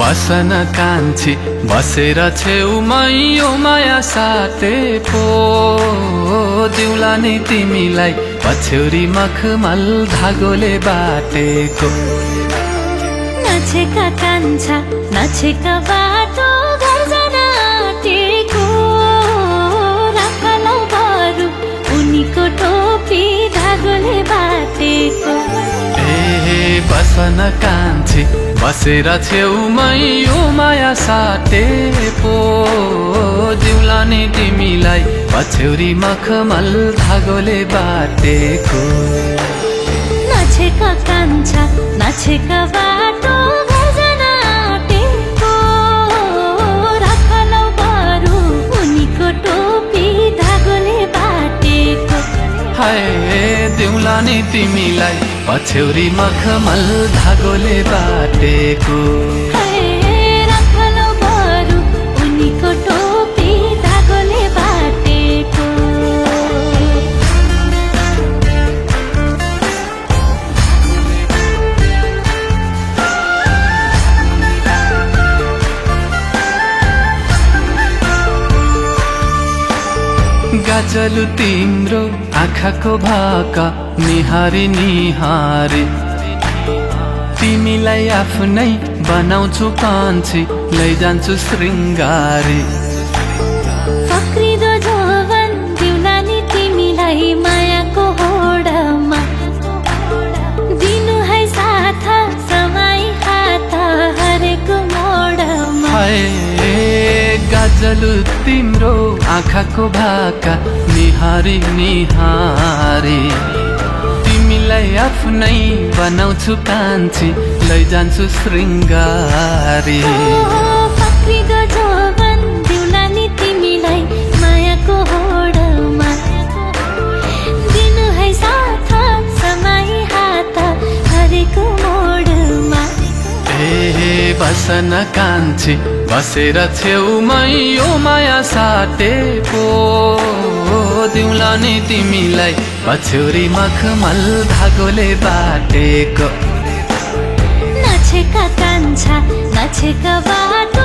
बसन कान्छी बसेर छेउमै यो माया साटे पो दिउला नि तिमीलाई पछ्यौरी मखमल धागोले बाटेको। नछेका कान्छा नछेका बाटो घर जान आँटेको, राखलौ बरु उनीको टोपी धागोले बाटेको। ए बसन कान्छी बसेर छेउमै यो माया साटे पो दिउला नि तिमीलाई पछ्यौरी मखमल धागोले बाटेको। नछेका कान्छा नछेका बाटो घर जान आँटेको, राखलौ बरु उनीको टोपी धागोले बाटेको। हाय दिउला नि तिमीलाई पछ्यौरी मखमल धागोले बाटेको। राखलौ बरु उनीको टोपी धागोले बाटेको। गाजलु तिम्रो आँखाको भाका निहारी निहारी, तिमीलाई आफ्नै बनाउँछु कान्छी लैजान्छु श्रृङ्गारी। फक्रिदो जवान दिउला नि तिमीलाई मायाको होडमा, दिनु है साथ समाई हात हरेक मोडमा। हाय गाजलु तिम्रो आँखाको भाका निहारी निहारी, तिमीलाई आफ्नै बनाउँछु कान्छी लैजान्छु श्रृङ्गारी। फक्रिदो जवान दिउला नि तिमीलाई मायाको होडमा, दिनु है साथ समाई हात हरेक मोडमा। ए बसन कान्छी बसेर छेउमै यो माया साटे पो दिउला नि तिमीलाई पछ्यौरी मखमल धागोले बाटेको। नछेका कान्छा नछेका बाटो